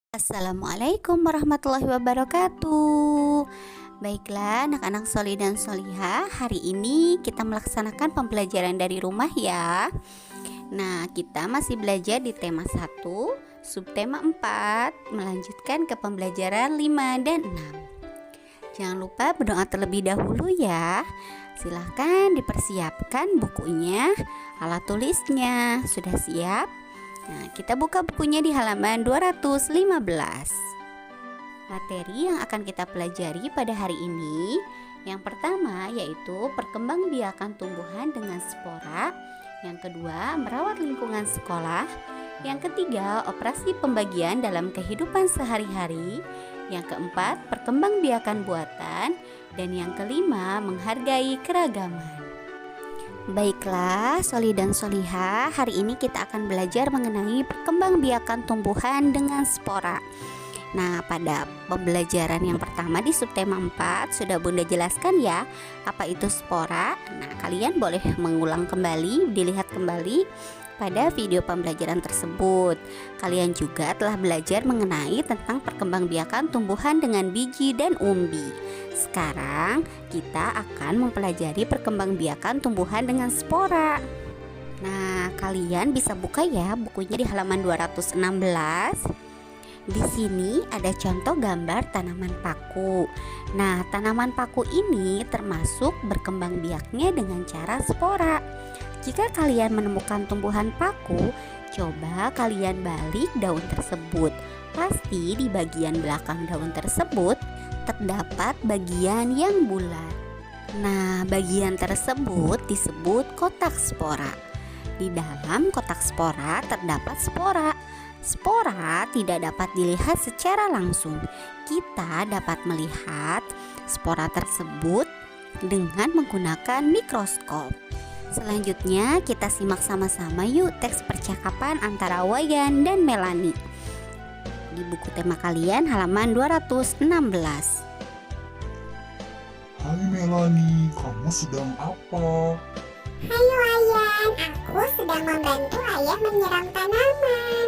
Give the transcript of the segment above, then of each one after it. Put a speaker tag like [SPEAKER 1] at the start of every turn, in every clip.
[SPEAKER 1] Assalamualaikum warahmatullahi wabarakatuh. Baiklah anak-anak soli dan solihah, hari ini kita melaksanakan pembelajaran dari rumah ya. Nah, kita masih belajar di tema 1, subtema 4, melanjutkan ke pembelajaran 5 dan 6. Jangan lupa berdoa terlebih dahulu ya. Silahkan dipersiapkan bukunya, alat tulisnya. Sudah siap? Nah, kita buka bukunya di halaman 215. Materi yang akan kita pelajari pada hari ini, yang pertama yaitu perkembangbiakan tumbuhan dengan spora, yang kedua merawat lingkungan sekolah, yang ketiga operasi pembagian dalam kehidupan sehari-hari, yang keempat perkembangbiakan buatan, dan yang kelima menghargai keragaman. Baiklah, soli dan solihah, hari ini kita akan belajar mengenai perkembangbiakan tumbuhan dengan spora. Nah, pada pembelajaran yang pertama di subtema 4 sudah Bunda jelaskan ya apa itu spora. Nah, kalian boleh mengulang kembali, dilihat kembali pada video pembelajaran tersebut. Kalian juga telah belajar mengenai tentang perkembangbiakan tumbuhan dengan biji dan umbi. Sekarang kita akan mempelajari perkembangbiakan tumbuhan dengan spora. Nah, kalian bisa buka ya bukunya di halaman 216. Di sini ada contoh gambar tanaman paku. Nah, tanaman paku ini termasuk berkembang biaknya dengan cara spora. Jika kalian menemukan tumbuhan paku, coba kalian balik daun tersebut. Pasti di bagian belakang daun tersebut terdapat bagian yang bulat. Nah, bagian tersebut disebut kotak spora. Di dalam kotak spora terdapat spora. Spora tidak dapat dilihat secara langsung. Kita dapat melihat spora tersebut dengan menggunakan mikroskop. Selanjutnya kita simak sama-sama yuk teks percakapan antara Wayan dan Melani di buku tema kalian halaman 216.
[SPEAKER 2] Hai Melani, kamu sedang apa?
[SPEAKER 3] Hai Wayan, aku sedang membantu ayah menyiram tanaman.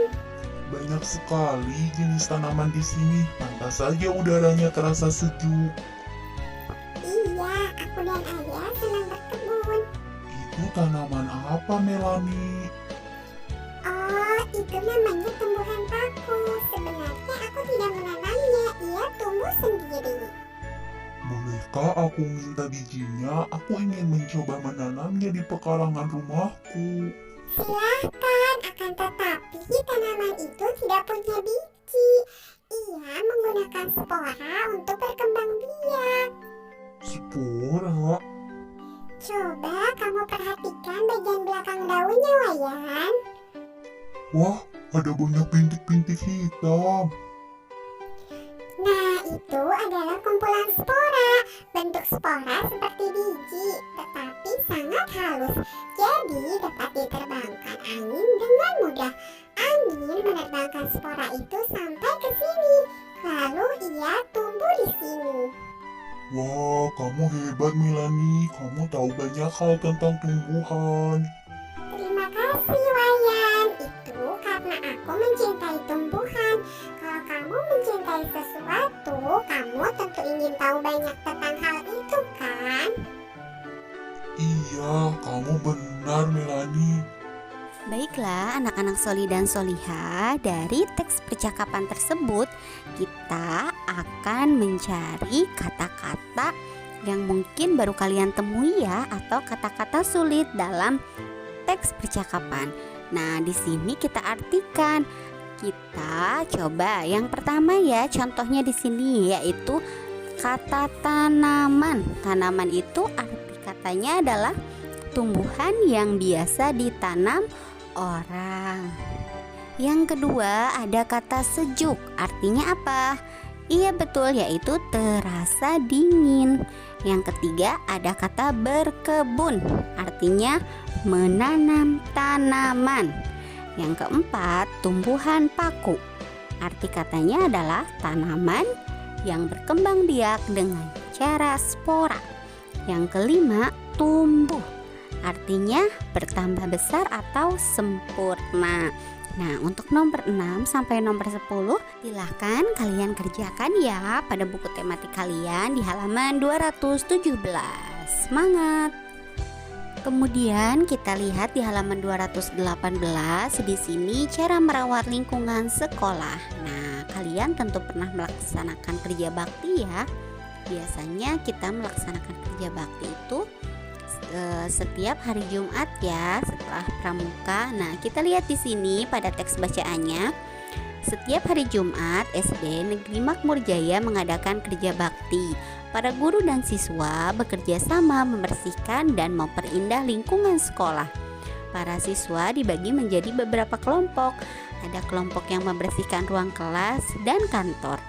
[SPEAKER 2] Banyak sekali jenis tanaman di sini. Pantas saja udaranya terasa sejuk.
[SPEAKER 3] Iya, aku dan ayah senang berkebun.
[SPEAKER 2] Itu tanaman apa Melani?
[SPEAKER 3] Oh, itu namanya tumbuhan paku. Sebenarnya aku tidak menanamnya, ia tumbuh sendiri.
[SPEAKER 2] Bolehkah aku minta bijinya? Aku ingin mencoba menanamnya di pekarangan rumahku.
[SPEAKER 3] Silahkan, akan tetapi tanaman itu tidak punya biji. Ia menggunakan spora untuk berkembang biak.
[SPEAKER 2] Spora?
[SPEAKER 3] Coba kamu perhatikan bagian belakang daunnya, Wayan.
[SPEAKER 2] Wah, ada banyak bintik-bintik hitam.
[SPEAKER 3] Nah, itu adalah kumpulan spora. Bentuk spora seperti biji, tetapi sangat halus. Jadi dapat diterbangkan angin dengan mudah. Angin menerbangkan spora itu sampai ke sini. Lalu ia tumbuh di sini.
[SPEAKER 2] Wah, kamu hebat Melani. Kamu tahu banyak hal tentang tumbuhan.
[SPEAKER 3] Terima kasih, Wayan. Itu karena aku mencintai tumbuhan. Kalau kamu mencintai sesuatu, kamu tentu ingin tahu banyak tentang hal itu, kan?
[SPEAKER 2] Iya, kamu benar Melani.
[SPEAKER 1] Baiklah anak-anak soli dan solihah, dari teks percakapan tersebut kita akan mencari kata-kata yang mungkin baru kalian temui ya, atau kata-kata sulit dalam teks percakapan. Nah, di sini kita artikan. Kita coba yang pertama ya, contohnya di sini yaitu kata tanaman. Tanaman itu arti katanya adalah tumbuhan yang biasa ditanam orang. Yang kedua ada kata sejuk. Artinya apa? Iya betul, yaitu terasa dingin. Yang ketiga ada kata berkebun. Artinya menanam tanaman. Yang keempat tumbuhan paku. Arti katanya adalah tanaman yang berkembang biak dengan cara spora. Yang kelima tumbuh. Artinya bertambah besar atau sempurna. Nah, untuk nomor 6 sampai nomor 10 silahkan kalian kerjakan ya pada buku tematik kalian di halaman 217. Semangat! Kemudian kita lihat di halaman 218 di sini cara merawat lingkungan sekolah. Nah, kalian tentu pernah melaksanakan kerja bakti ya. Biasanya kita melaksanakan kerja bakti itu setiap hari Jumat ya, setelah pramuka. Nah, kita lihat di sini pada teks bacaannya. Setiap hari Jumat, SD Negeri Makmur Jaya mengadakan kerja bakti. Para guru dan siswa bekerja sama membersihkan dan memperindah lingkungan sekolah. Para siswa dibagi menjadi beberapa kelompok. Ada kelompok yang membersihkan ruang kelas dan kantor.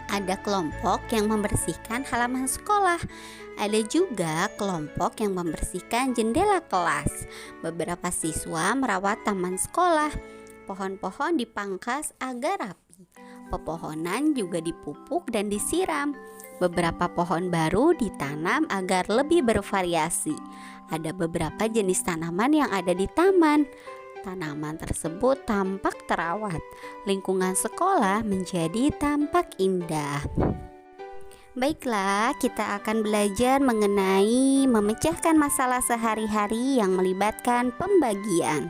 [SPEAKER 1] Ada kelompok yang membersihkan halaman sekolah. Ada juga kelompok yang membersihkan jendela kelas. Beberapa siswa merawat taman sekolah. Pohon-pohon dipangkas agar rapi. Pepohonan juga dipupuk dan disiram. Beberapa pohon baru ditanam agar lebih bervariasi. Ada beberapa jenis tanaman yang ada di taman. Tanaman tersebut tampak terawat. Lingkungan sekolah menjadi tampak indah. Baiklah, kita akan belajar mengenai memecahkan masalah sehari-hari yang melibatkan pembagian.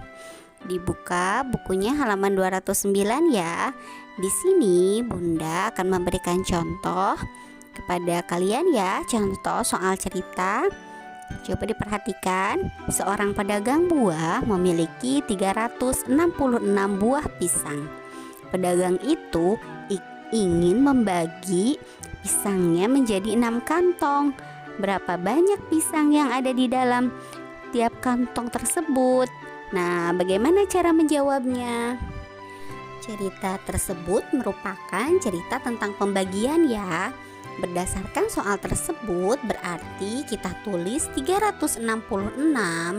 [SPEAKER 1] Dibuka bukunya halaman 209 ya. Di sini Bunda akan memberikan contoh kepada kalian ya, contoh soal cerita. Coba diperhatikan, seorang pedagang buah memiliki 366 buah pisang. Pedagang itu ingin membagi pisangnya menjadi 6 kantong. Berapa banyak pisang yang ada di dalam tiap kantong tersebut? Nah, bagaimana cara menjawabnya? Cerita tersebut merupakan cerita tentang pembagian ya. Berdasarkan soal tersebut berarti kita tulis 366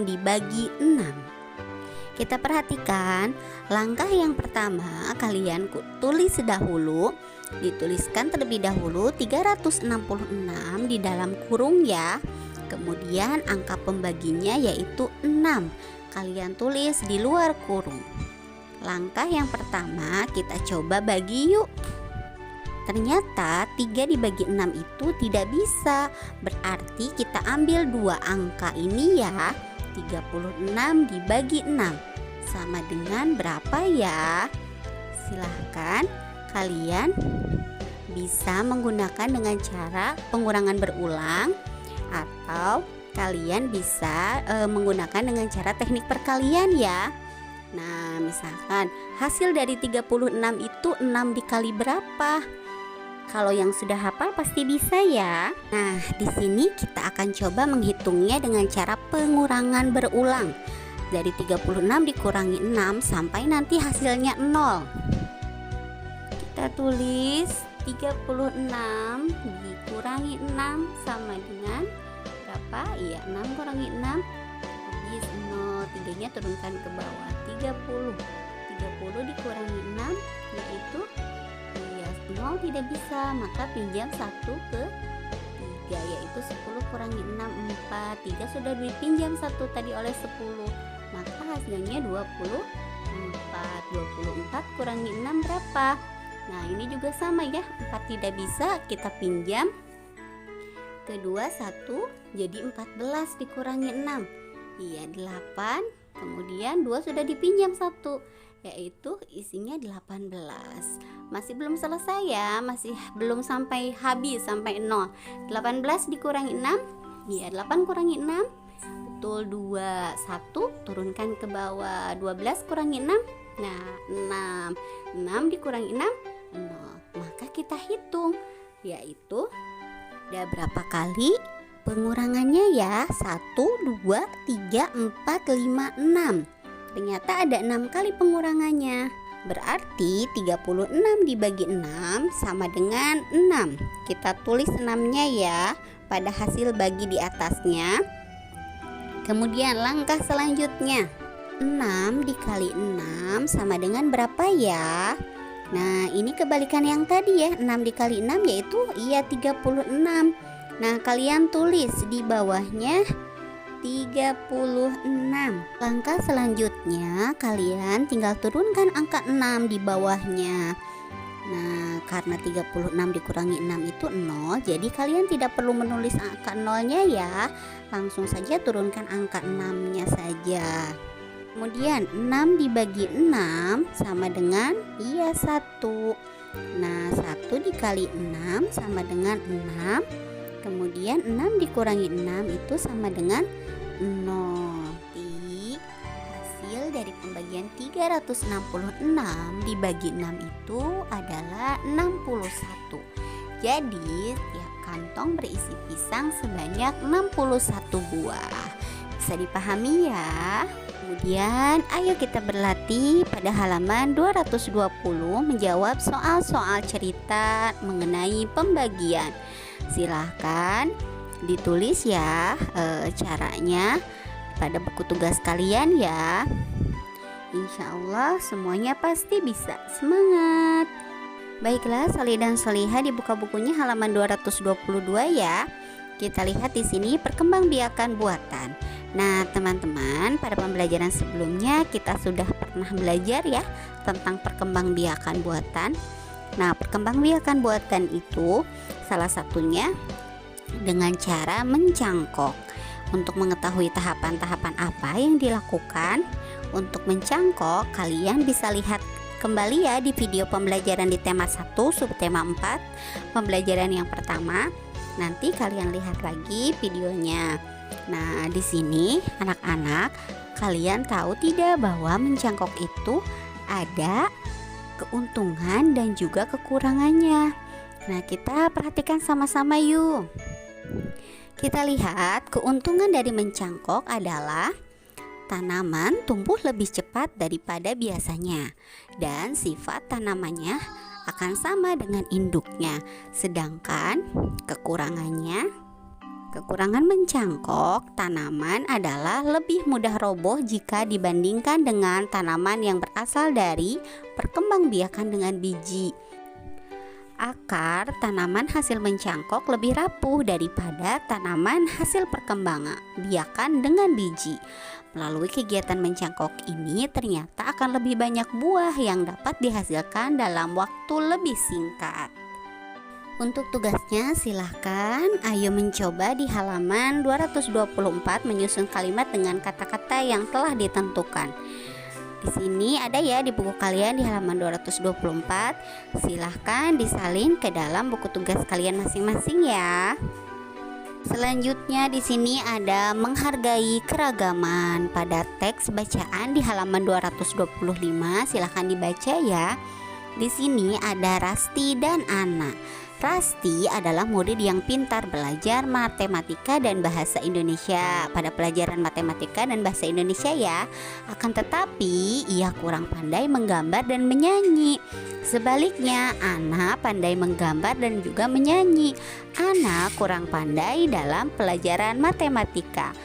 [SPEAKER 1] dibagi 6. Kita perhatikan langkah yang pertama, kalian tulis dahulu. Dituliskan terlebih dahulu 366 di dalam kurung ya. Kemudian angka pembaginya yaitu 6. Kalian tulis di luar kurung. Langkah yang pertama kita coba bagi yuk. Ternyata 3 dibagi 6 itu tidak bisa. Berarti kita ambil 2 angka ini ya. 36 dibagi 6 sama dengan berapa ya? Silahkan kalian bisa menggunakan dengan cara pengurangan berulang, atau kalian bisa menggunakan dengan cara teknik perkalian ya. Nah, misalkan hasil dari 36 itu 6 dikali berapa? Kalau yang sudah hafal pasti bisa ya. Nah, di sini kita akan coba menghitungnya dengan cara pengurangan berulang. Dari 36 dikurangi 6 sampai nanti hasilnya 0. Kita tulis 36 dikurangi 6 sama dengan berapa? Iya, 6 kurangi 6 habis 0. 3-nya turunkan ke bawah. 30 dikurangi 6 yaitu 0 tidak bisa, maka pinjam 1 ke 3 yaitu 10 kurangi 6 4. 3 sudah dipinjam 1 tadi oleh 10, maka hasilnya 24. 24 kurangi 6 berapa? Nah, ini juga sama ya, 4 tidak bisa, kita pinjam kedua 1, jadi 14 dikurangi 6 iya 8. Kemudian 2 sudah dipinjam 1 yaitu isinya 18. Masih belum selesai ya, masih belum sampai habis, sampai 0. 18 dikurangi 6 ya 8 kurangi 6 betul 2. 1 turunkan ke bawah. 12 kurangi 6 nah 6. 6 dikurangi 6 0. Maka kita hitung yaitu ada berapa kali pengurangannya ya? 1 2 3 4 5 6. Ternyata ada 6 kali pengurangannya. Berarti 36 dibagi 6 sama dengan 6. Kita tulis 6-nya ya pada hasil bagi di atasnya. Kemudian langkah selanjutnya, 6 dikali 6 sama dengan berapa ya? Nah, ini kebalikan yang tadi ya. 6 dikali 6 yaitu iya 36. Nah, kalian tulis di bawahnya 36. Langkah selanjutnya kalian tinggal turunkan angka 6 di bawahnya. Nah, karena 36 dikurangi 6 itu 0, jadi kalian tidak perlu menulis angka 0-nya ya. Langsung saja turunkan angka 6-nya saja. Kemudian 6 dibagi 6 sama dengan 1. Nah, 1 dikali 6 sama dengan 6. Kemudian 6 dikurangi 6 itu sama dengan 0. Hasil dari pembagian 366 dibagi 6 itu adalah 61. Jadi tiap kantong berisi pisang sebanyak 61 buah. Bisa dipahami ya? Kemudian ayo kita berlatih pada halaman 220 menjawab soal-soal cerita mengenai pembagian. Silahkan ditulis ya caranya pada buku tugas kalian ya. Insya Allah semuanya pasti bisa. Semangat! Baiklah, Soli dan Solihah dibuka bukunya halaman 222 ya. Kita lihat di sini perkembangbiakan buatan. Nah, teman-teman, pada pembelajaran sebelumnya kita sudah pernah belajar ya tentang perkembangbiakan buatan. Nah, perkembangbiakan buatan itu salah satunya dengan cara mencangkok. Untuk mengetahui tahapan-tahapan apa yang dilakukan untuk mencangkok, kalian bisa lihat kembali ya di video pembelajaran di tema 1 subtema 4 pembelajaran yang pertama. Nanti kalian lihat lagi videonya. Nah, di sini anak-anak, kalian tahu tidak bahwa mencangkok itu ada keuntungan dan juga kekurangannya. Nah, kita perhatikan sama-sama yuk. Kita lihat keuntungan dari mencangkok adalah tanaman tumbuh lebih cepat daripada biasanya dan sifat tanamannya akan sama dengan induknya. Sedangkan kekurangan mencangkok tanaman adalah lebih mudah roboh jika dibandingkan dengan tanaman yang berasal dari perkembangbiakan dengan biji. Akar tanaman hasil mencangkok lebih rapuh daripada tanaman hasil perkembangan biakan dengan biji. Melalui kegiatan mencangkok ini ternyata akan lebih banyak buah yang dapat dihasilkan dalam waktu lebih singkat. Untuk tugasnya silahkan ayo mencoba di halaman 224 menyusun kalimat dengan kata-kata yang telah ditentukan. Di sini ada ya di buku kalian di halaman 224. Silahkan disalin ke dalam buku tugas kalian masing-masing ya. Selanjutnya di sini ada menghargai keragaman. Pada teks bacaan di halaman 225 silahkan dibaca ya. Di sini ada Rasti dan Ana. Rasti adalah murid yang pintar belajar matematika dan bahasa Indonesia pada pelajaran matematika dan bahasa Indonesia ya. Akan tetapi ia kurang pandai menggambar dan menyanyi. Sebaliknya, Ana pandai menggambar dan juga menyanyi. Ana kurang pandai dalam pelajaran matematika.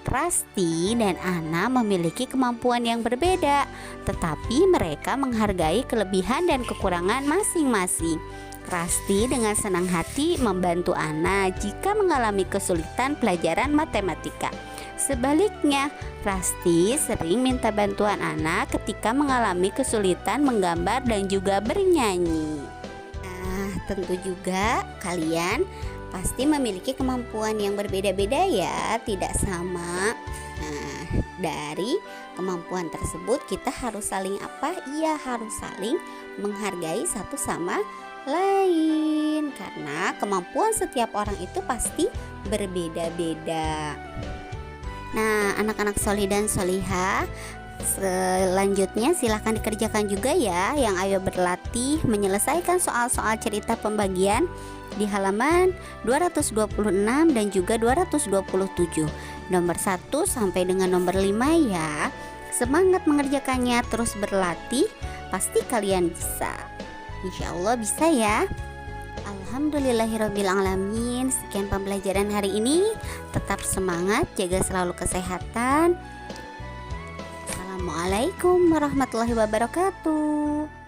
[SPEAKER 1] Rasti dan Ana memiliki kemampuan yang berbeda, tetapi mereka menghargai kelebihan dan kekurangan masing-masing. Rasti dengan senang hati membantu Ana jika mengalami kesulitan pelajaran matematika. Sebaliknya, Rasti sering minta bantuan Ana ketika mengalami kesulitan menggambar dan juga bernyanyi. Nah, tentu juga kalian pasti memiliki kemampuan yang berbeda-beda ya, tidak sama. Nah, dari kemampuan tersebut kita harus saling apa? Iya, harus saling menghargai satu sama lain, karena kemampuan setiap orang itu pasti berbeda-beda. Nah, anak-anak Soli dan Solihah, selanjutnya silahkan dikerjakan juga ya, yang ayo berlatih menyelesaikan soal-soal cerita pembagian di halaman 226 dan juga 227, nomor 1 sampai dengan nomor 5 ya. Semangat mengerjakannya, terus berlatih, pasti kalian bisa. Insya Allah bisa ya. Alhamdulillahirrabbilalamin. Sekian pembelajaran hari ini. Tetap semangat, jaga selalu kesehatan. Assalamualaikum warahmatullahi wabarakatuh.